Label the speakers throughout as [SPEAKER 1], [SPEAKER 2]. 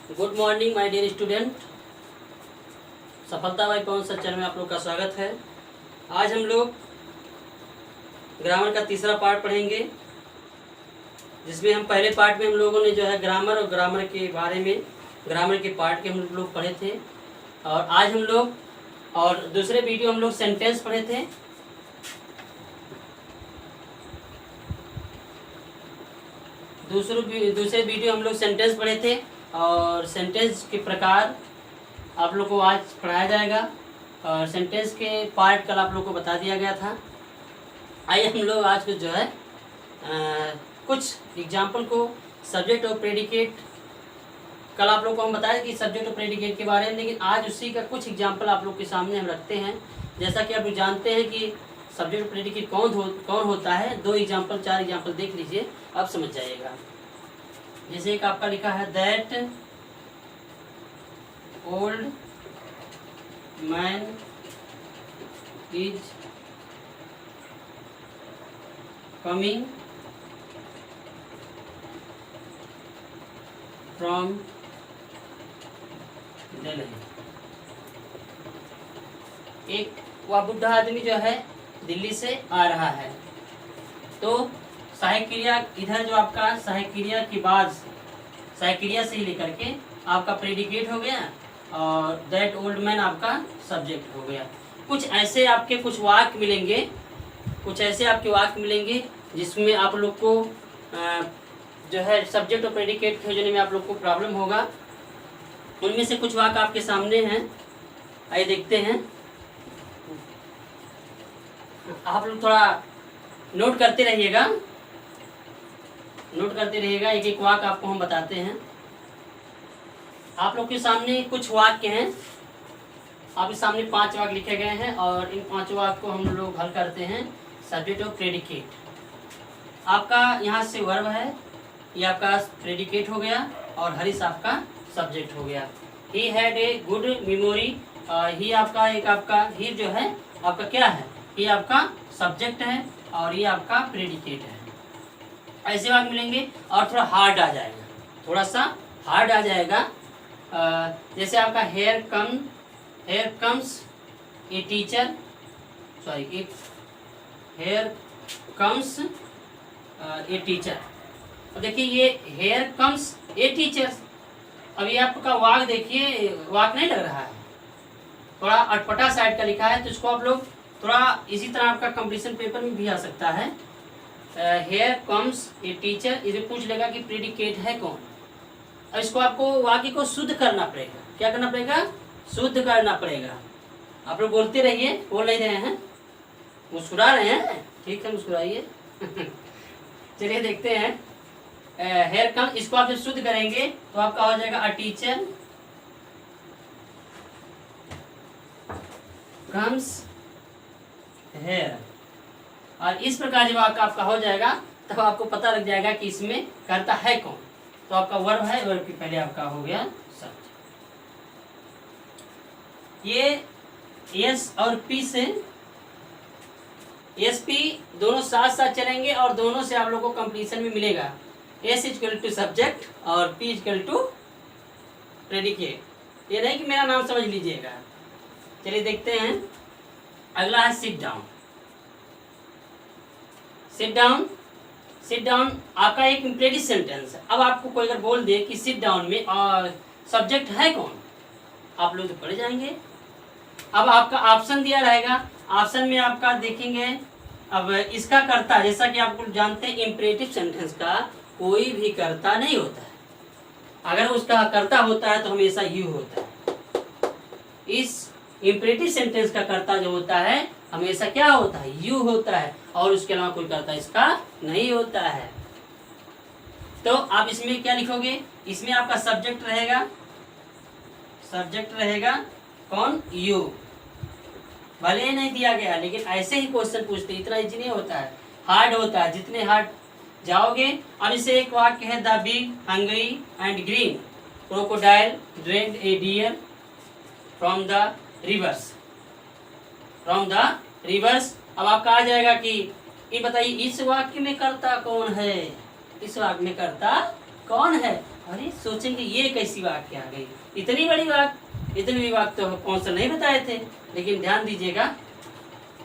[SPEAKER 1] Good morning my dear student. सफलता by Pawan sir channel में आप लोग का स्वागत है। आज हम लोग ग्रामर का तीसरा पार्ट पढ़ेंगे, जिसमें हम पहले पार्ट में हम लोगों ने जो है ग्रामर और ग्रामर के बारे में ग्रामर के पार्ट के हम लोग पढ़े थे। और आज हम लोग और दूसरे वीडियो हम लोग सेंटेंस पढ़े थे। दूसरे वीडियो हम लोग सेंटेंस पढ़े थे और सेंटेंस के प्रकार आप लोग को आज पढ़ाया जाएगा। और सेंटेंस के पार्ट कल आप लोग को बता दिया गया था। आइए हम लोग आज को जो है कुछ एग्जाम्पल को सब्जेक्ट और प्रेडिकेट, कल आप लोग को हम बताया कि सब्जेक्ट और प्रेडिकेट के बारे में, लेकिन आज उसी का कुछ एग्जाम्पल आप लोग के सामने हम रखते हैं। जैसा कि आप लोग जानते हैं कि सब्जेक्ट और प्रेडिकेट कौन होता है। 2 एग्जाम्पल 4 एग्जाम्पल देख लीजिए, आप समझ जाइएगा। जैसे एक आपका लिखा है that old man is coming from Delhi. एक वह बुढ़ा आदमी जो है दिल्ली से आ रहा है। तो सहायक क्रिया इधर जो आपका सहायक क्रिया के बाद सहायक क्रिया से ही लेकर के आपका प्रेडिकेट हो गया और दैट ओल्ड मैन आपका सब्जेक्ट हो गया। कुछ ऐसे आपके कुछ वाक्य मिलेंगे, जिसमें आप लोग को जो है सब्जेक्ट और प्रेडिकेट खोजने में आप लोग को प्रॉब्लम होगा। उनमें से कुछ वाक्य आपके सामने हैं, आइए देखते हैं। आप लोग थोड़ा नोट करते रहिएगा, एक एक वाक्य आपको हम बताते हैं। आप लोग के सामने कुछ वाक्य हैं, आपके सामने 5 वाक्य लिखे गए हैं और इन 5 वाक्य को हम लोग हल करते हैं सब्जेक्ट और प्रेडिकेट। आपका यहाँ से वर्ब है, ये आपका प्रेडिकेट हो गया और हरीश आपका सब्जेक्ट हो गया। He had a good memory, ही आपका ही जो है आपका क्या है, ये आपका सब्जेक्ट है और ये आपका प्रेडिकेट है। ऐसे वाक्य मिलेंगे और थोड़ा हार्ड आ जाएगा, थोड़ा सा हार्ड आ जाएगा। जैसे आपका here comes a teacher, here comes a teacher. और देखिए ये हेयर कम्स ए टीचर, अब ये आपका वाक्य देखिए, वाक्य नहीं लग रहा है, थोड़ा अटपटा साइड का लिखा है। तो इसको आप लोग थोड़ा इसी तरह आपका कंपटीशन पेपर में भी आ सकता है। हेयर कम्स ए टीचर, इसे पूछ लेगा कि प्रेडिकेट है कौन। अब इसको आपको वाक्य को शुद्ध करना पड़ेगा। क्या करना पड़ेगा? शुद्ध करना पड़ेगा। आप लोग बोलते रहिए, बोल नहीं रहे हैं, मुस्कुरा रहे हैं, ठीक है मुस्कुराइए। चलिए देखते हैं। हेयर कम, इसको आप जब शुद्ध करेंगे तो आपका हो जाएगा अ टीचर कम्स हेयर। और इस प्रकार जब आपका हो जाएगा तब आपको पता लग जाएगा कि इसमें करता है कौन। तो आपका वर्ब है, वर्ब के पहले आपका हो गया सब्जेक्ट। ये एस और पी से एस पी दोनों साथ साथ चलेंगे और दोनों से आप लोगों को कंपटीशन में मिलेगा। एस इक्वल टू सब्जेक्ट और पी इक्वल टू प्रेडिकेट। ये नहीं कि मेरा नाम समझ लीजिएगा। चलिए देखते हैं। अगला है सिट डाउन। सिट डाउन आपका एक इम्परेटिव सेंटेंस है। अब आपको कोई अगर बोल दे कि सिट डाउन में सब्जेक्ट है कौन, आप लोग तो पढ़ जाएंगे। अब आपका ऑप्शन दिया रहेगा, ऑप्शन में आपका देखेंगे। अब इसका कर्ता, जैसा कि आप लोग जानते हैं इम्परेटिव सेंटेंस का कोई भी कर्ता नहीं होता है। अगर उसका कर्ता होता है तो हमेशा यू होता है। इस इम्परेटिव सेंटेंस का कर्ता जो होता है हमेशा क्या होता है? यू होता है, और उसके अलावा कोई कर्ता इसका नहीं होता है। तो आप इसमें क्या लिखोगे? इसमें आपका सब्जेक्ट रहेगा कौन? यू। भले ही नहीं दिया गया, लेकिन ऐसे ही क्वेश्चन पूछते, इतना इजी नहीं होता है, हार्ड होता है। जितने हार्ड जाओगे। अब इसे एक वाक्य है the big hungry and green crocodile drained A dear from the reverse. अब आपका आ जाएगा कि ये बताइए इस वाक्य में कर्ता कौन है? इस वाक्य में कर्ता कौन है? अरे सोचेंगे ये कैसी वाक्य आ गई, इतनी बड़ी वाक्य, इतनी बड़ी वाक्य तो कौन सा नहीं बताए थे। लेकिन ध्यान दीजिएगा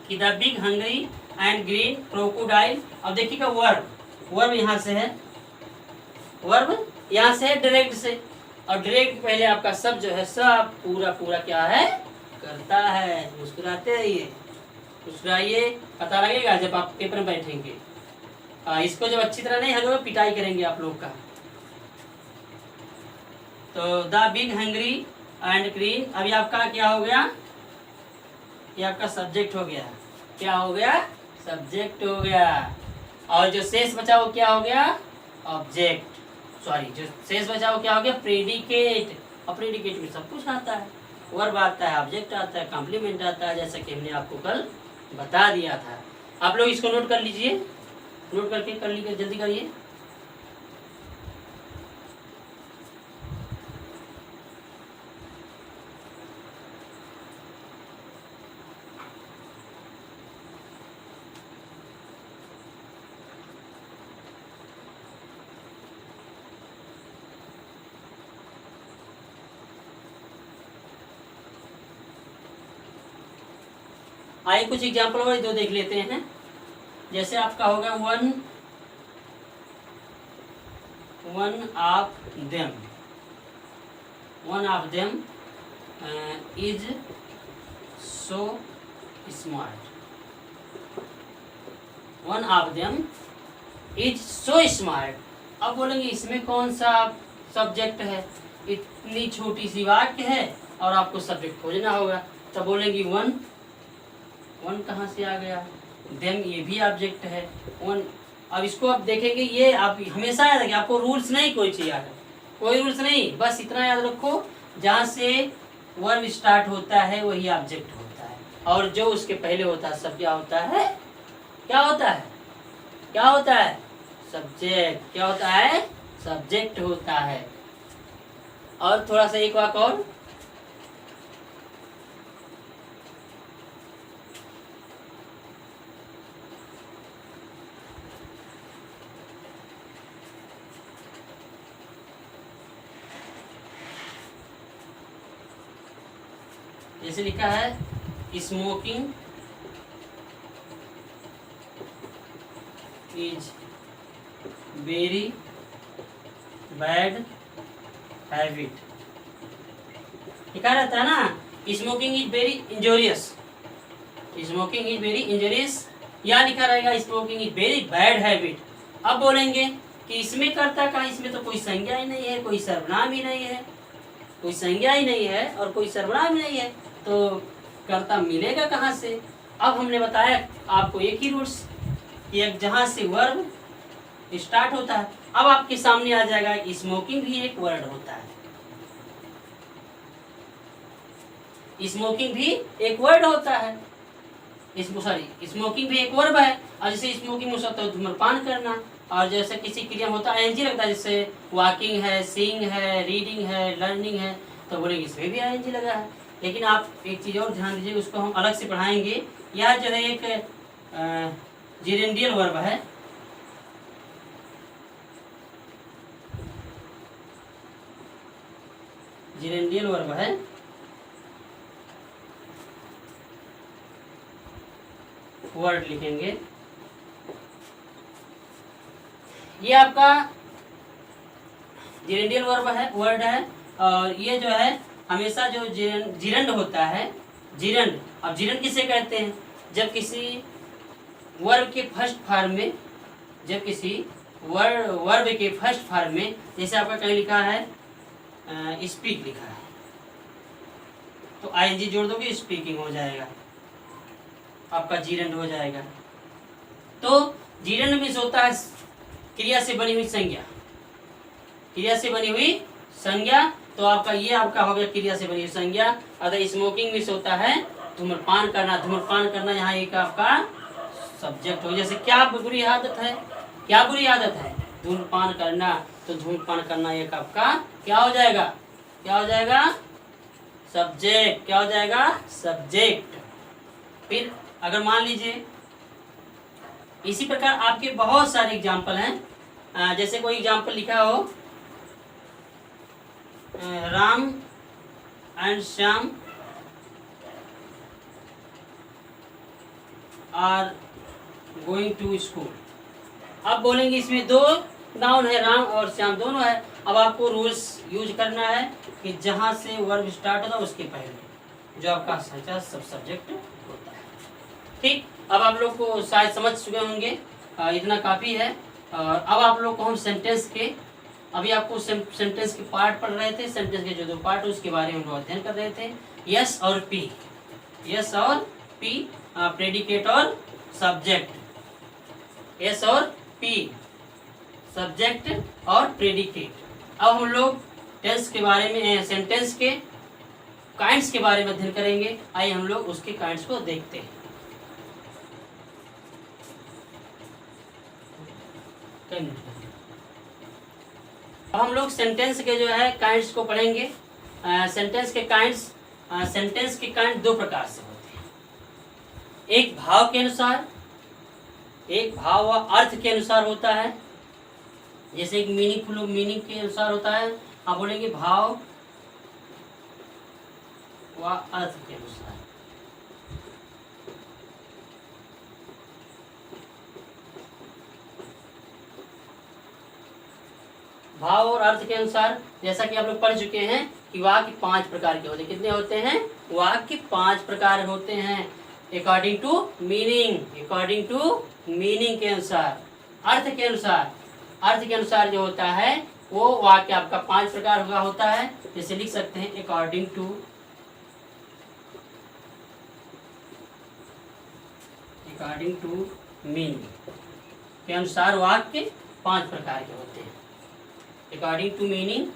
[SPEAKER 1] कि the big hungry and green crocodile. अब देखिएगा वर्ब, वर्ब यहाँ से है, वर्ब यहाँ से है डायरेक्ट से, और डायरेक्ट पहले आपका सब जो है सब पूरा पूरा क्या है करता है। मुस्कुराते रहिए, मुस्कुराइए, पता लगेगा जब आप पेपर में बैठेंगे। इसको जब अच्छी तरह नहीं हलोगे पिटाई करेंगे आप लोग का। तो the big hungry and green, अभी आपका क्या हो गया, ये आपका सब्जेक्ट हो गया। क्या हो गया, सब्जेक्ट हो गया। और जो शेष बचा वो क्या हो गया, ऑब्जेक्ट। सॉरी, जो शेष बचा वो क्या हो गया, प्रेडिकेट। और प्रेडिकेट में सब कुछ आता है, वर्ब आता है, ऑब्जेक्ट आता है, कॉम्प्लीमेंट आता है, जैसा कि हमने आपको कल बता दिया था। आप लोग इसको नोट कर लीजिए, नोट करके कर लीजिए, जल्दी करिए। आइए कुछ एग्जाम्पल और दो देख लेते हैं। जैसे आपका होगा one of them, one of them is so smart, one of them is so smart. अब बोलेंगे इसमें कौन सा सब्जेक्ट है, इतनी छोटी सी वाक्य है और आपको सब्जेक्ट खोजना होगा। तब बोलेंगे वन, वन कहाँ से आ गया, देम ये भी ऑब्जेक्ट है, वन। अब इसको आप देखेंगे, ये आप हमेशा याद रखें, आपको रूल्स नहीं कोई चीज याद है, कोई रूल्स नहीं, बस इतना याद रखो जहाँ से वर्ब स्टार्ट होता है वही ऑब्जेक्ट होता है, और जो उसके पहले होता है सब क्या होता है, क्या होता है, क्या होता है, सब्जेक्ट। क्या होता है, सब्जेक्ट होता है। और थोड़ा सा एक वाक और, जैसे लिखा है smoking is very bad habit, लिखा रहता है ना, smoking is very injurious, smoking is very injurious, या लिखा रहेगा smoking is very bad habit. अब बोलेंगे कि इसमें करता कहाँ, इसमें तो कोई संज्ञा ही नहीं है, कोई सर्वनाम ही नहीं है, कोई संज्ञा ही नहीं है और कोई सर्वनाम ही नहीं है, तो कर्ता मिलेगा कहाँ से। अब हमने बताया आपको एक ही रूल्स कि एक जहाँ से वर्ब स्टार्ट होता है। अब आपके सामने आ जाएगा स्मोकिंग भी एक वर्ड होता है, स्मोकिंग भी एक वर्ड होता है, सॉरी स्मोकिंग भी एक वर्ब है। और जैसे स्मोकिंग में होता है धूम्रपान करना, और जैसे किसी क्रिया में होता है आईएनजी लगता है, जैसे वॉकिंग है, सीइंग है, रीडिंग है, लर्निंग है, तो बोलेंगे इसमें भी आईएनजी लगा है। लेकिन आप एक चीज़ और ध्यान दीजिए, उसको हम अलग से पढ़ाएंगे। यह जो है एक जिरेंडियल वर्ब है, जिरेंडियल वर्ब है, वर्ड लिखेंगे। ये आपका जिरेंडियल वर्ब है, वर्ड है, और ये जो है हमेशा जो जिरंड होता है, जिरंड। अब जिरंड किसे कहते हैं, जब किसी वर्ब के फर्स्ट फॉर्म में, जब किसी वर्ब के फर्स्ट फॉर्म में, जैसे आपका कहीं लिखा है स्पीक लिखा है, तो आईएनजी जोड़ दोगे स्पीकिंग हो जाएगा, आपका जिरंड हो जाएगा। तो जिरंड में होता है क्रिया से बनी हुई संज्ञा, क्रिया से बनी हुई संज्ञा, तो आपका ये आपका हो गया क्रिया से बनी हुई संज्ञा। अगर स्मोकिंग में होता है धूम्रपान करना, धूम्रपान करना यहाँ एक आपका सब्जेक्ट हो। जैसे क्या बुरी आदत है, क्या बुरी आदत है, धूम्रपान करना, तो धूम्रपान करना एक आपका क्या हो जाएगा, क्या हो जाएगा, सब्जेक्ट। क्या हो जाएगा, सब्जेक्ट। फिर अगर मान लीजिए इसी प्रकार आपके बहुत सारे एग्जाम्पल हैं, जैसे कोई एग्जाम्पल लिखा हो Ram and Shyam are going to school. अब बोलेंगे इसमें दो नाउन है, राम और श्याम दोनों है। अब आपको रूल्स यूज करना है कि जहाँ से वर्ब स्टार्ट होता है उसके पहले जो आपका सच्चा सब सब्जेक्ट होता है। ठीक, अब आप लोग को शायद समझ चुके होंगे, इतना काफ़ी है। और अब आप लोग को हम सेंटेंस के, अभी आपको सेंटेंस के पार्ट पढ़ रहे थे, सेंटेंस के जो दो पार्ट है उसके बारे में हम लोग अध्ययन कर रहे थे। यस और पी, यस और पी, प्रेडिकेट और सब्जेक्ट, यस और पी सब्जेक्ट और प्रेडिकेट। अब हम लोग टेंस के बारे में, सेंटेंस के काइंड्स के बारे में अध्ययन करेंगे। आइए हम लोग उसके काइंड्स को देखते हैं। अब हम लोग सेंटेंस के जो है काइंड्स को पढ़ेंगे। सेंटेंस के काइंड्स, सेंटेंस के काइंड दो प्रकार से होते हैं, एक भाव के अनुसार, एक भाव व अर्थ के अनुसार होता है। जैसे एक मीनिंगफुल मीनिंग के अनुसार होता है, आप बोलेंगे भाव व अर्थ के अनुसार। भाव और अर्थ के अनुसार, जैसा कि आप लोग पढ़ चुके हैं कि वाक्य 5 प्रकार के होते हैं। कितने होते हैं? वाक्य 5 प्रकार होते हैं। According to meaning, according to meaning के अनुसार, अर्थ के अनुसार, अर्थ के अनुसार जो होता है वो वाक्य आपका 5 प्रकार का होता है। जैसे लिख सकते हैं according to, according to meaning के अनुसार वाक्य 5 प्रकार के होते हैं। अकॉर्डिंग टू मीनिंग,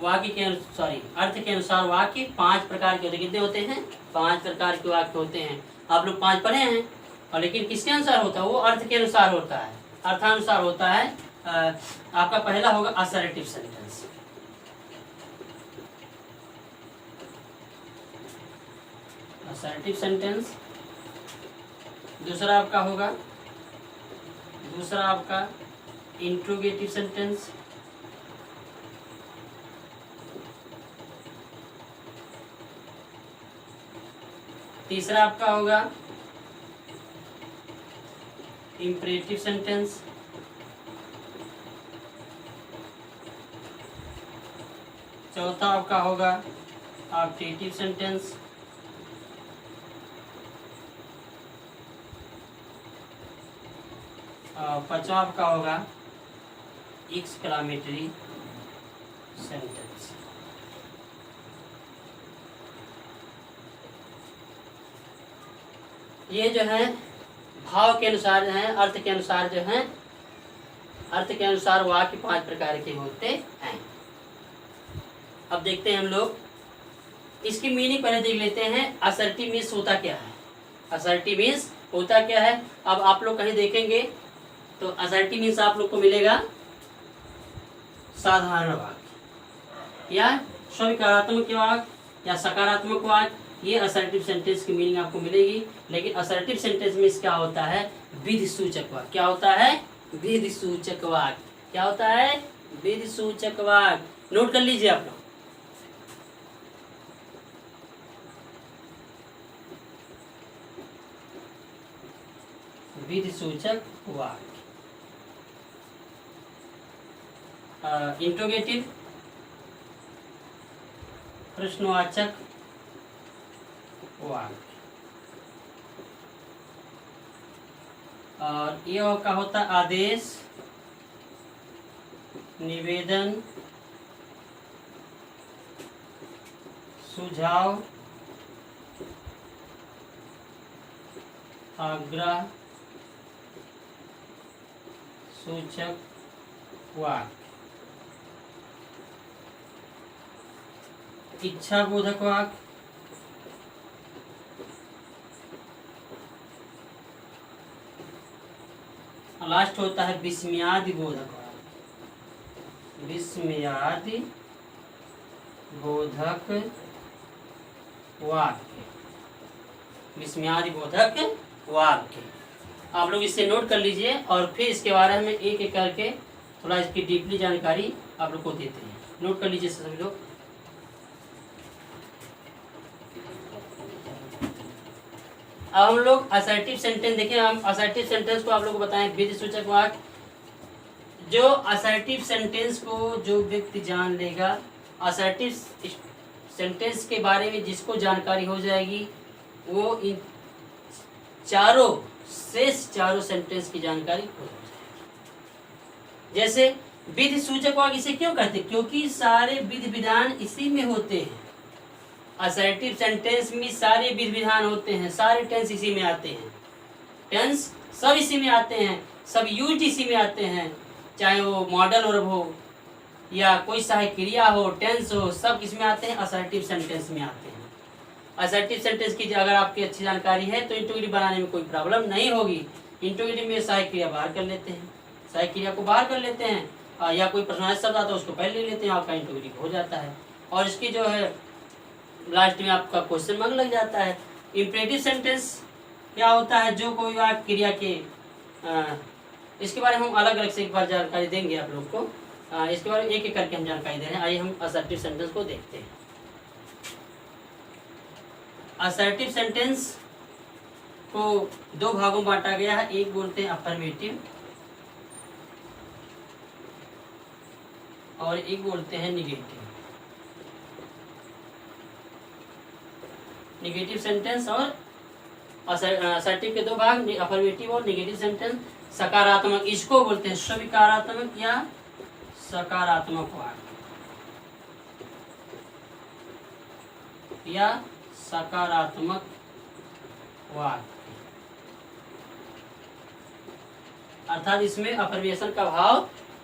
[SPEAKER 1] वाक्य के सॉरी अर्थ के अनुसार वाक्य 5 प्रकार के होते हैं। कितने होते हैं? 5 प्रकार के वाक्य होते हैं। आप लोग 5 पढ़े हैं, और लेकिन किसके अनुसार होता है? वो अर्थ के अनुसार होता है, अर्थानुसार होता है। आपका पहला होगा असर्टिव सेंटेंस। Assertive sentence. दूसरा आपका होगा, दूसरा आपका इंट्रोगेटिव सेंटेंस। तीसरा आपका होगा इम्परेटिव सेंटेंस। चौथा आपका होगा ऑब्जेक्टिव सेंटेंस। पांचवा आपका होगा एक्सक्लामेटरी सेंटेंस। ये जो है भाव के अनुसार जो है, अर्थ के अनुसार जो है, अर्थ के अनुसार वाक्य 5 प्रकार के होते हैं। अब देखते हैं हम लोग इसकी मीनिंग पहले देख लेते हैं। असर्टिव मीन्स होता क्या है? असर्टिव मीन्स होता क्या है? अब आप लोग कहीं देखेंगे तो असर्टिव मीन्स आप लोग को मिलेगा साधारण वाक्य या स्वीकारात्मक वाक्य या सकारात्मक वाक्य। ये असर्टिव सेंटेंस की मीनिंग आपको मिलेगी। लेकिन असर्टिव सेंटेंस में क्या होता है? विधि सूचक वाक्य। क्या होता है? विधि सूचक वाक्य। क्या होता है? विधि सूचक वाक्य। नोट कर लीजिए आप लोग। विधि सूचक वाक्य। इंट्रोगेटिव, प्रश्नवाचक वाक्य। और ये का होता आदेश, निवेदन, सुझाव, आग्रह सूचक वाक्य। इच्छा बोधक वाक्य, लास्ट होता है विस्मयादि बोधक वाक्य। विस्मयादि बोधक वाक्य, विस्मयादि बोधक वाक्य। आप लोग इसे नोट कर लीजिए और फिर इसके बारे में एक एक करके थोड़ा इसकी डीपली जानकारी आप लोग को देते हैं। नोट कर लीजिए सभी लोग। अब हम लोग असर्टिव सेंटेंस देखिए। हम असर्टिव सेंटेंस को आप लोग को बताएं, विधि सूचक वाक्य। जो असर्टिव सेंटेंस को जो व्यक्ति जान लेगा, असर्टिव सेंटेंस के बारे में जिसको जानकारी हो जाएगी, वो इन चारों शेष चारों सेंटेंस की जानकारी हो जाएगी। जैसे विधि सूचक वाक्य इसे क्यों कहते हैं? क्योंकि सारे विधि विधान इसी में होते हैं। असर्टिव सेंटेंस में सारे विधि विधान होते हैं, सारे टेंस इसी में आते हैं, टेंस सब इसी में आते हैं, सब यूज इसी में आते हैं, चाहे वो मॉडल वर्ब हो या कोई सहायक क्रिया हो, टेंस हो, सब किसमें आते हैं? असर्टिव सेंटेंस में आते हैं। असर्टिव सेंटेंस की अगर आपकी अच्छी जानकारी है तो इंट्रोगेटिव बनाने में कोई प्रॉब्लम नहीं होगी। इंट्रोगेटिव में सहायक क्रिया बाहर कर लेते हैं, सहायक क्रिया को बाहर कर लेते हैं, या कोई पर्सनलाइज्ड शब्द आता है उसको पहले ले लेते हैं, आपका इंट्रोगेटिव हो जाता है। और इसकी जो है लास्ट में आपका क्वेश्चन मार्क लग जाता है। इंपरेटिव सेंटेंस क्या होता है? जो कोई वाक्य क्रिया के इसके बारे में हम अलग अलग से एक बार जानकारी देंगे आप लोग को। इसके बारे में एक एक करके हम जानकारी दे रहे हैं। आइए हम असर्टिव सेंटेंस को देखते हैं। असर्टिव सेंटेंस को दो भागों में बांटा गया है। एक बोलते हैं अफर्मेटिव और एक बोलते हैं निगेटिव। निगेटिव सेंटेंस और असर्टिव के दो भाग, अफर्मेटिव और निगेटिव सेंटेंस। सकारात्मक इसको बोलते हैं स्वीकारात्मक या सकारात्मक वाक्य या सकारात्मक वाक्य, अर्थात इसमें अफर्मेशन का भाव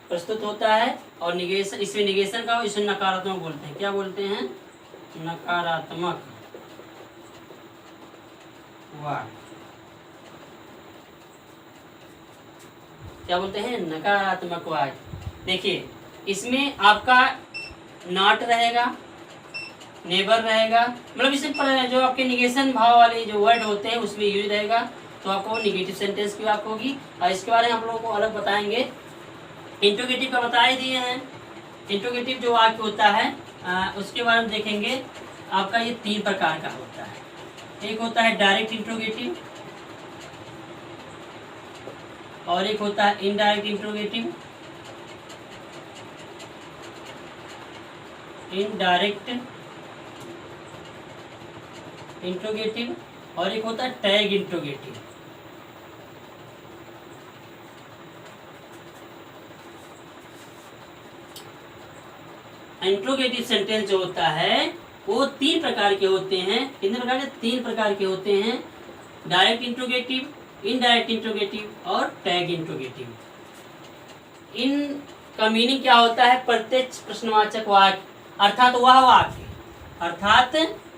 [SPEAKER 1] प्रस्तुत होता है और निगेशन, इसमें निगेशन का, इसमें नकारात्मक बोलते हैं। क्या बोलते हैं? नकारात्मक वाक्य। क्या बोलते हैं? नकारात्मक वाक्य। देखिए इसमें आपका नॉट रहेगा, नेबर रहेगा, मतलब इसमें जो आपके निगेशन भाव वाले जो वर्ड होते हैं उसमें यूज रहेगा, तो आपको निगेटिव सेंटेंस की वाक्य होगी। और इसके बारे में हम लोगों को अलग बताएंगे। इंट्रोगेटिव का बता ही दिए हैं। इंट्रोगेटिव जो वाक्य होता है उसके बारे में देखेंगे। आपका ये तीन प्रकार का होता है। एक होता है डायरेक्ट इंट्रोगेटिव और एक होता है इनडायरेक्ट इंट्रोगेटिव। इनडायरेक्ट इंट्रोगेटिव और एक होता है टैग इंट्रोगेटिव। इंट्रोगेटिव सेंटेंस जो होता है वो तीन प्रकार के होते हैं। कितने प्रकार के? तीन प्रकार के होते हैं। डायरेक्ट इंट्रोगेटिव, इनडायरेक्ट इंट्रोगेटिव और टैग इंट्रोगेटिव। इनका मीनिंग क्या होता है? प्रत्यक्ष प्रश्नवाचक वाक्य, अर्थात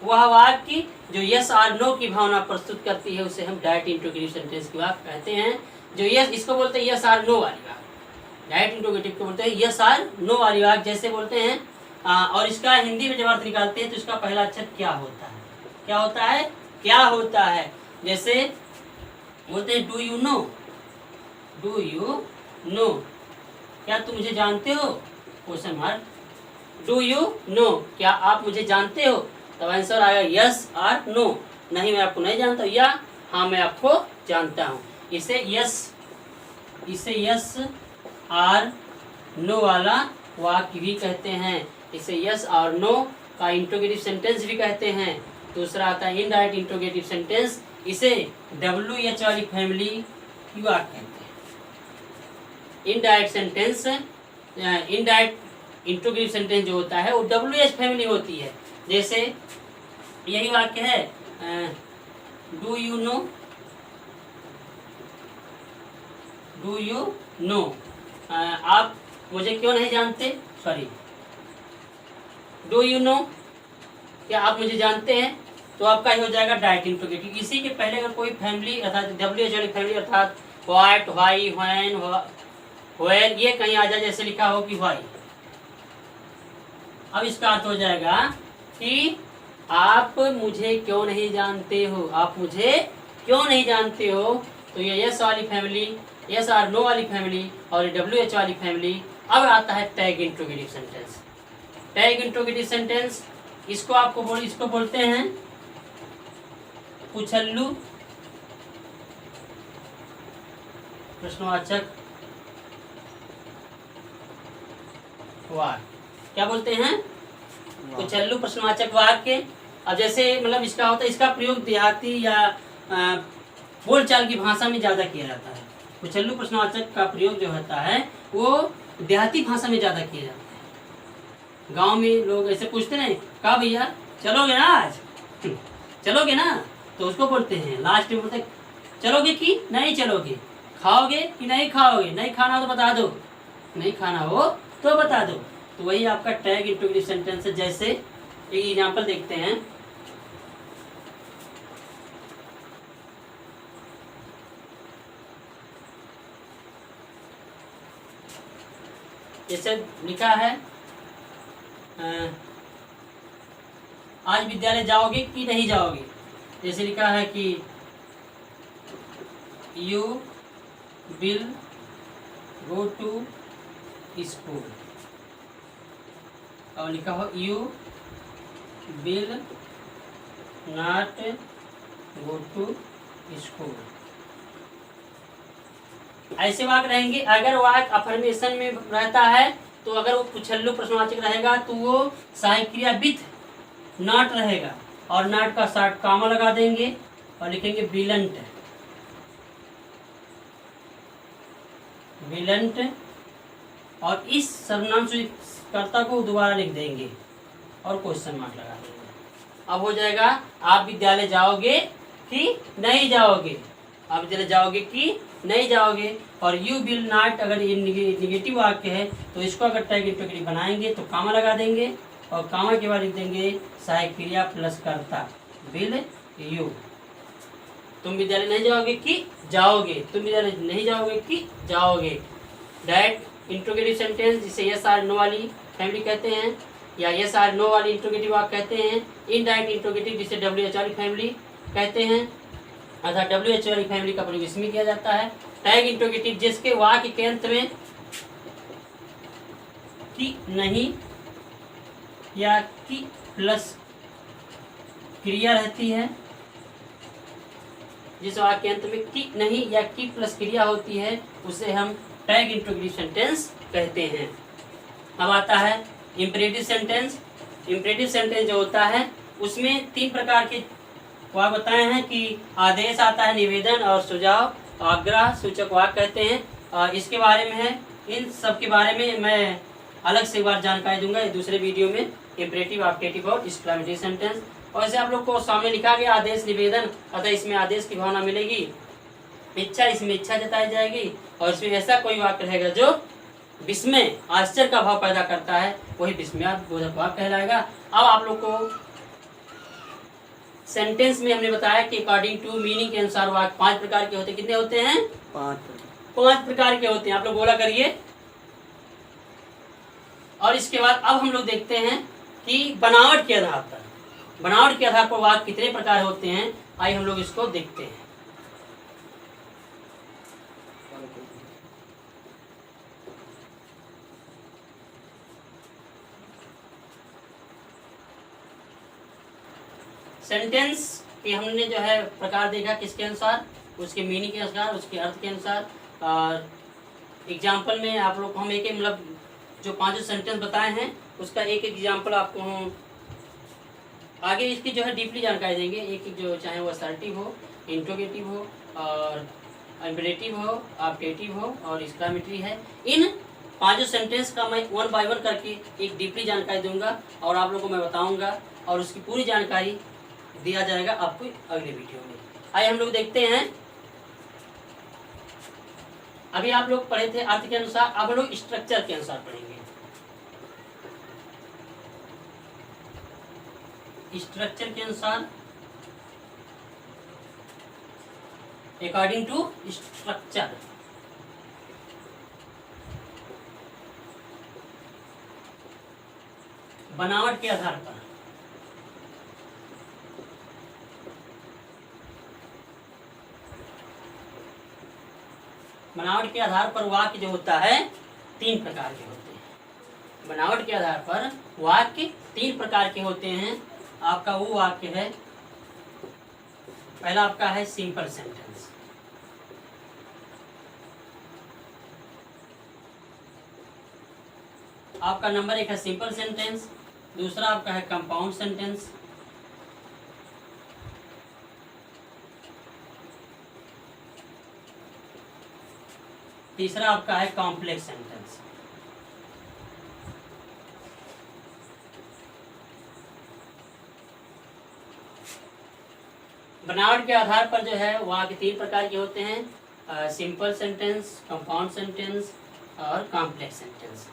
[SPEAKER 1] वह वाक्य जो यस और नो की भावना प्रस्तुत करती है उसे हम डायरेक्ट इंट्रोगेटिव सेंटेंस की वाक्य कहते हैं। जो यस, इसको बोलते हैं यस और नो वाली वाक्य। डायरेक्ट इंट्रोगेटिव को बोलते हैं यस और नो वाली वाक्य। जैसे बोलते हैं और इसका हिंदी में जब अर्थ निकालते हैं तो इसका पहला अक्षर क्या होता है? क्या होता है? क्या होता है? जैसे बोलते हैं do you know, do you know, क्या तुम मुझे जानते हो? Question mark. Do you know, क्या आप मुझे जानते हो? तब आंसर आएगा यस और नो। नहीं मैं आपको नहीं जानता, या हाँ मैं आपको जानता हूँ। इसे यस और नो वाला वाक्य भी कहते हैं। इसे यस और नो का इंट्रोगेटिव सेंटेंस भी कहते हैं। दूसरा आता है इनडायरेक्ट इंट्रोगेटिव सेंटेंस। इसे WH वाली फैमिली की वाक्य कहते हैं। Indirect sentence, indirect interrogative sentence जो होता है वो WH फैमिली होती है। जैसे यही वाक्य है do you know, do you know, आप मुझे क्यों नहीं जानते? सॉरी, डू यू नो, क्या आप मुझे जानते हैं? तो आपका ही हो जाएगा डायरेक्ट इंट्रोगेटिव। इसी के पहले अगर कोई फैमिली अर्थात WH वाली फैमिली अर्थात व्हाट, व्हाई, व्हेन, व्हेन ये कहीं आ जाए, जैसे लिखा हो कि व्हाई, अब इसका अर्थ हो जाएगा कि आप मुझे क्यों नहीं जानते हो, आप मुझे क्यों नहीं जानते हो। तो ये यस वाली फैमिली, यस और नो वाली फैमिली और WH वाली फैमिली। अब आता है tag interrogative sentence. Tag interrogative sentence, इसको बोलते हैं पुछल्लू प्रश्नवाचक वाक्य। क्या बोलते हैं? पुछल्लू प्रश्नवाचक वाक्य। अब जैसे मतलब इसका होता है, इसका प्रयोग देहाती या बोलचाल की भाषा में ज्यादा किया जाता है। पुछल्लू प्रश्नवाचक का प्रयोग जो होता है वो देहाती भाषा में ज्यादा किया जाता है। गांव में लोग ऐसे पूछते नहीं, कहा भैया चलोगे ना आज? चलोगे ना? तो उसको बोलते हैं, लास्ट में बोलते चलोगे कि नहीं चलोगे, खाओगे कि नहीं खाओगे, नहीं खाना हो तो बता दो, नहीं खाना हो तो बता दो। तो वही आपका टैग इंट्रोगेटिव सेंटेंस है। जैसे एक एग्जांपल देखते हैं, जैसे लिखा है आज विद्यालय जाओगे कि नहीं जाओगे। जैसे लिखा है कि you will go to school, और लिखा हो you will not go to school. ऐसे वाक्य रहेंगे। अगर वाक्य अफर्मेशन में रहता है तो अगर वो पुछल्लू प्रश्नवाचक रहेगा तो वो सहायक क्रिया विथ नॉट रहेगा, और नॉट का साथ कामा लगा देंगे और लिखेंगे विलंट, विलंट, और इस सर्वनाम कर्ता को दोबारा लिख देंगे और क्वेश्चन मार्क लगा देंगे। अब हो जाएगा आप विद्यालय जाओगे कि नहीं जाओगे, आप विद्यालय जाओगे कि नहीं जाओगे। और यू विल नॉट, अगर ये निगेटिव वाक्य है तो इसको अगर टैग इंट्रोगेटिव बनाएंगे तो कामा लगा देंगे और कामा के बाद लिख देंगे सहायक क्रिया प्लस कर्ता विल यू। तुम विद्यालय नहीं जाओगे कि जाओगे, तुम विद्यालय नहीं जाओगे कि जाओगे। डायरेक्ट इंट्रोगेटिव सेंटेंस जिसे यस आर नो वाली फैमिली कहते हैं, या यस आर नो वाली इंट्रोगेटिव वाक्य कहते हैं। इनडायरेक्ट इंट्रोगेटिव जिसे WH वाली फैमिली कहते हैं, अर्थात WH वाली फैमिली का प्रयोग इसमें किया जाता है। टैग इंट्रोगेटिव जिसके वाक्य के अंत में कि नहीं या कि प्लस क्रिया रहती है, जिस वाक्य के अंत में कि नहीं या कि प्लस क्रिया होती है उसे हम टैग इंट्रोगेटिव सेंटेंस कहते हैं। अब आता है इंपरेटिव सेंटेंस। इंपरेटिव सेंटेंस जो होता है उसमें 3 प्रकार के वाक्य बताए हैं कि आदेश आता है, निवेदन और सुझाव, आग्रह सूचक वाक्य कहते हैं। और इसके बारे में है, इन सब के बारे में मैं अलग से एक बार जानकारी दूंगा दूसरे वीडियो में। इंपरेटिव, ऑप्टेटिव और एक्सक्लेमेटरी सेंटेंस। और ऐसे आप लोग को सामने लिखा गया आदेश निवेदन, अतः इसमें आदेश की भावना मिलेगी। इच्छा, इसमें इच्छा जताई जाएगी। और इसमें ऐसा कोई वाक्य रहेगा जो विस्मय, आश्चर्य का भाव पैदा करता है, वही विस्मयात्मक वाक्य कहलाएगा। अब आप लोग को सेंटेंस में हमने बताया कि अकॉर्डिंग टू मीनिंग के अनुसार वाक्य 5 प्रकार के होते हैं। कितने होते हैं? 5 प्रकार के होते हैं। आप लोग बोला करिए। और इसके बाद अब हम लोग देखते हैं कि बनावट के आधार पर, बनावट के आधार पर वाक्य कितने प्रकार होते हैं। आइए हम लोग इसको देखते हैं। सेंटेंस की हमने जो है प्रकार देखा किसके अनुसार, उसके मीनिंग के अनुसार, उसके अर्थ के अनुसार। और एग्जाम्पल में आप लोग को हम एक मतलब जो 5 सेंटेंस बताए हैं उसका एक एग्जाम्पल आपको हम आगे इसकी जो है डीपली जानकारी देंगे। एक एक जो चाहे वो असर्टिव हो, इंट्रोगेटिव हो और इम्परेटिव हो, ऑप्टेटिव हो और एक्सक्लेमेटरी है। इन 5 सेंटेंस का मैं 1 बाय 1 करके एक डीपली जानकारी दूंगा और आप लोगों को मैं बताऊंगा और उसकी पूरी जानकारी दिया जाएगा आपको अगले वीडियो में। आइए हम लोग देखते हैं। अभी आप लोग पढ़े थे अर्थ के अनुसार, अब हम लोग स्ट्रक्चर के अनुसार पढ़ेंगे। स्ट्रक्चर के अनुसार, अकॉर्डिंग टू स्ट्रक्चर। बनावट के आधार पर, बनावट के आधार पर वाक्य जो होता है 3 प्रकार के होते हैं। बनावट के आधार पर वाक्य 3 प्रकार के होते हैं। आपका वो वाक्य है, पहला आपका है सिंपल सेंटेंस, आपका नंबर 1 है सिंपल सेंटेंस, दूसरा आपका है कंपाउंड सेंटेंस, तीसरा आपका है कॉम्प्लेक्स सेंटेंस। बनावट के आधार पर जो है वाक्य 3 प्रकार के होते हैं, सिंपल सेंटेंस, कंपाउंड सेंटेंस और कॉम्प्लेक्स सेंटेंस।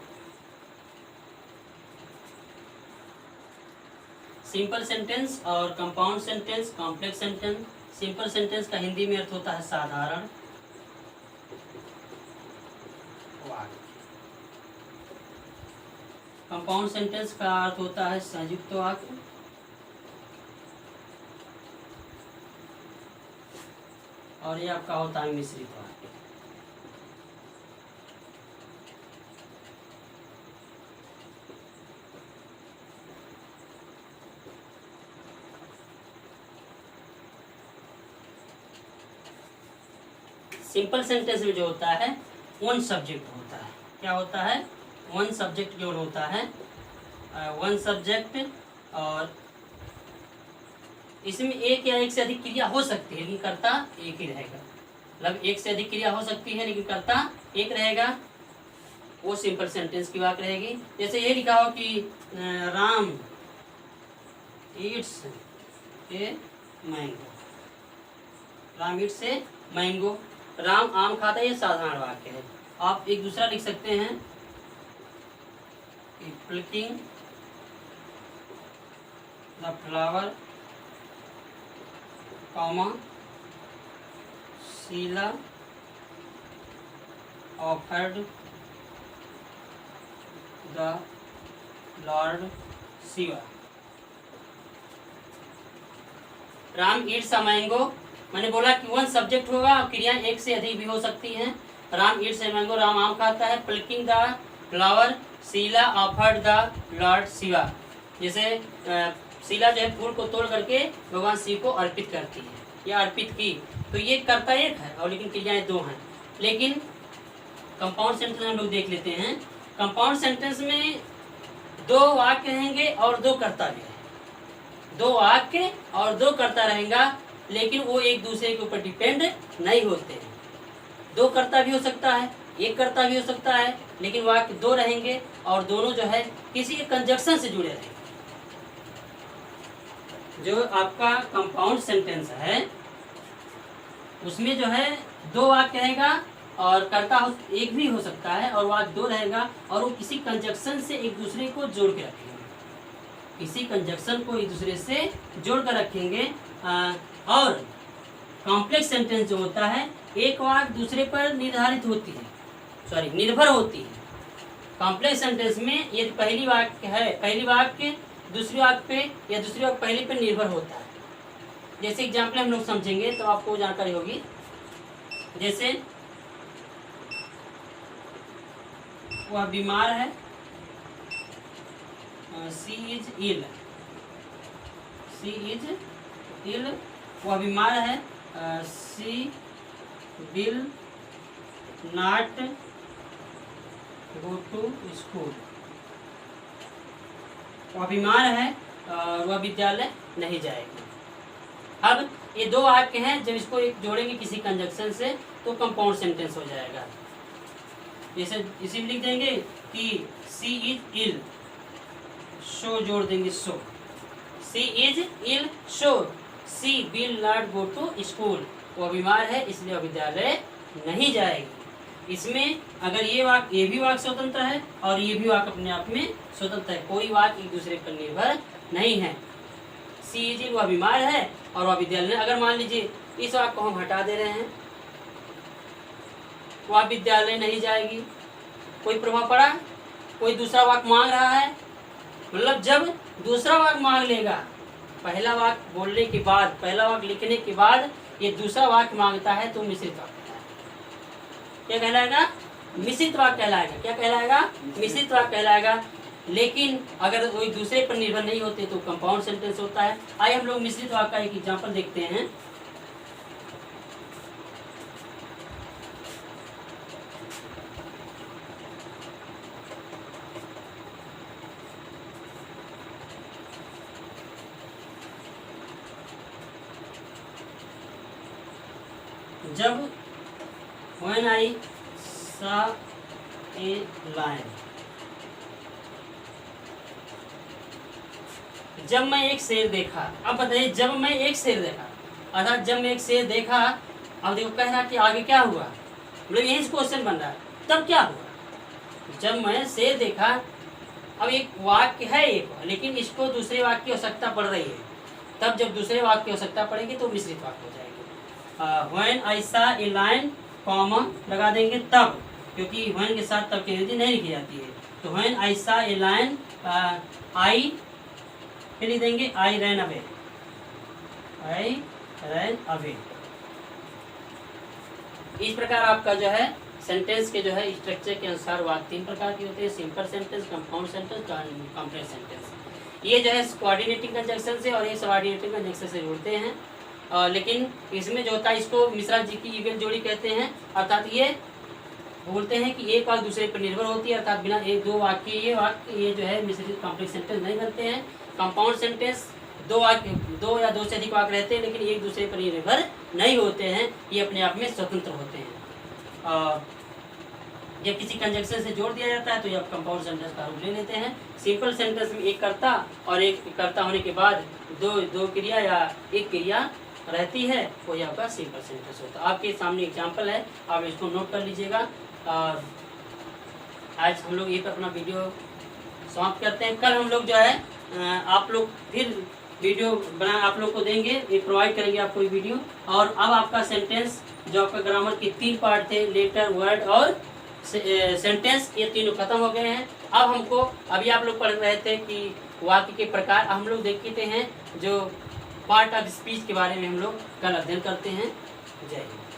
[SPEAKER 1] सिंपल सेंटेंस और compound sentence, complex sentence. Simple sentence का हिंदी में अर्थ होता है साधारण वाक्य। कंपाउंड सेंटेंस का अर्थ होता है संयुक्त वाक्य। और ये आपका होता है मिश्रित वाक्य। सिंपल सेंटेंस में जो होता है वन सब्जेक्ट होता है। क्या होता है? वन सब्जेक्ट केवल होता है, वन सब्जेक्ट। और इसमें एक या एक से अधिक क्रिया हो सकती है लेकिन कर्ता एक ही रहेगा। मतलब एक से अधिक क्रिया हो सकती है लेकिन कर्ता एक रहेगा, वो सिंपल सेंटेंस की बात रहेगी। जैसे ये लिखा हो कि Ram eats a mango, Ram eats a mango, Ram आम खाता है, ये साधारण वाक्य है। आप एक दूसरा लिख सकते हैं, plucking the flower, comma Sheela offered the lord Shiva. Ram eats a mango, मैंने बोला कि वन सब्जेक्ट होगा और क्रिया एक से अधिक भी हो सकती हैं। Ram eats a mango, Ram आम खाता है। Plucking the flower, Sheela offered the lord Shiva. जैसे शीला जो है फूल को तोड़ करके भगवान शिव को अर्पित करती है या अर्पित की, तो ये कर्ता एक है और लेकिन क्रियाएं दो हैं। लेकिन कंपाउंड सेंटेंस हम लोग देख लेते हैं। कंपाउंड सेंटेंस में 2 वाक्य रहेंगे और 2 कर्ता भी है। 2 वाक्य और 2 कर्ता रहेगा, लेकिन वो एक दूसरे के ऊपर डिपेंड नहीं होते हैं। 2 कर्ता भी हो सकता है, 1 कर्ता भी हो सकता है, लेकिन वाक्य 2 रहेंगे और दोनों जो है किसी के कंजक्शन से जुड़े रहेंगे। जो आपका कंपाउंड सेंटेंस है उसमें जो है 2 वाक्य रहेगा और कर्ता एक भी हो सकता है और वाक्य 2 रहेगा, और वो किसी कंजक्शन से एक दूसरे को जोड़ के रखेंगे, किसी कंजक्शन को एक दूसरे से जोड़ कर रखेंगे। और कॉम्प्लेक्स सेंटेंस जो होता है एक वाक्य दूसरे पर निर्भर होती है। कॉम्प्लेक्स सेंटेंस में ये पहली वाक्य है, पहली वाक्य दूसरी वाक्य पे या दूसरी वाक्य पहले पे निर्भर होता है। जैसे एग्जाम्पल हम लोग समझेंगे तो आपको जानकारी होगी। जैसे वह बीमार है, शी इज इल, वह बीमार है, she will not go to school. वह बीमार है और वह विद्यालय नहीं जाएगी। अब ये 2 वाक्य हैं, जब इसको एक जोड़ेंगे किसी कंजक्शन से तो कंपाउंड सेंटेंस हो जाएगा। जैसे इसी में लिख देंगे कि सी इज इल, शो जोड़ देंगे so, she is ill so, she will not go to school, वह बीमार है इसलिए वह विद्यालय नहीं जाएगी। इसमें अगर ये भी वाक्य स्वतंत्र है और ये भी वाक्य अपने आप में स्वतंत्र है, कोई वाक्य एक दूसरे पर निर्भर नहीं है। सी इज इल, वह बीमार है और वह विद्यालय, अगर मान लीजिए इस वाक्य को हम हटा दे रहे हैं, वह विद्यालय नहीं जाएगी, कोई प्रभाव पड़ा? कोई दूसरा वाक्य मांग रहा है, मतलब जब दूसरा वाक्य मांग लेगा, पहला वाक्य बोलने के बाद, पहला वाक्य लिखने के बाद ये दूसरा वाक्य मांगता है तो मिश्रित वाक्य क्या कहलाएगा? मिश्रित वाक्य कहलाएगा। क्या कहलाएगा? मिश्रित वाक्य कहलाएगा। लेकिन अगर कोई दूसरे पर निर्भर नहीं होते तो कंपाउंड सेंटेंस होता है। आइए हम लोग मिश्रित वाक्य का एक एग्जाम्पल देखते हैं। जब when I saw a lion, जब मैं एक शेर देखा। अब बताइए, जब मैं एक शेर देखा, अर्थात जब मैं एक शेर देखा। अब देखो कह रहा कि आगे क्या हुआ, मतलब यही क्वेश्चन बन रहा है, तब क्या हुआ। जब मैं शेर देखा, अब एक वाक्य है एक, लेकिन इसको दूसरे वाक्य की आवश्यकता पड़ रही है। तब जब दूसरे वाक्य की आवश्यकता पड़ेगी तो मिश्रित वाक्य हो जाएगी। when I saw a lion, comma लगा देंगे तब, क्योंकि when के साथ तब की अनुमति नहीं लिखी जाती है। तो when I saw a lion, I फिर लिख देंगे I ran away, I ran away। इस प्रकार आपका जो है सेंटेंस के जो है स्ट्रक्चर के अनुसार वाक्य तीन प्रकार के होते हैं: simple sentence, compound sentence, complex sentence. ये जो है कोऑर्डिनेटिंग कंजंक्शन से और ये सबऑर्डिनेटिंग कंजंक्शन से जुड़ते हैं। लेकिन इसमें जो होता है इसको मिश्रा जी की इवन जोड़ी कहते हैं। अर्थात ये बोलते हैं कि एक वाक्य दूसरे पर निर्भर होती है, अर्थात बिना एक दो वाक्य ये जो है मिश्रित कॉम्प्लेक्स सेंटेंस नहीं बनते हैं। कंपाउंड सेंटेंस दो या दो से अधिक वाक्य रहते हैं, लेकिन एक दूसरे पर निर्भर नहीं होते हैं, ये अपने आप में स्वतंत्र होते हैं। जब किसी कंजंक्शन से जोड़ दिया जाता है तो ये कंपाउंड सेंटेंस का रूप ले लेते हैं। सिंपल सेंटेंस में एक कर्ता और एक कर्ता होने के बाद दो क्रिया या एक क्रिया रहती है, वो आपका सिंपल सेंटेंस होता है। आपके सामने एग्जांपल है, आप इसको नोट कर लीजिएगा। आज हम लोग ये पर अपना वीडियो समाप्त करते हैं। कल हम लोग जो है आप लोग फिर वीडियो बना आप लोग को देंगे, ये प्रोवाइड करेंगे आपको ये वीडियो। और अब आपका सेंटेंस जो आपका ग्रामर के 3 पार्ट थे, लेटर, वर्ड और सेंटेंस, ये तीनों खत्म हो गए हैं। अब हमको अभी आप लोग पढ़ रहे थे कि वाक्य के प्रकार, हम लोग देखते हैं जो पार्ट ऑफ स्पीच के बारे में हम लोग कल अध्ययन करते हैं। जय हिंद।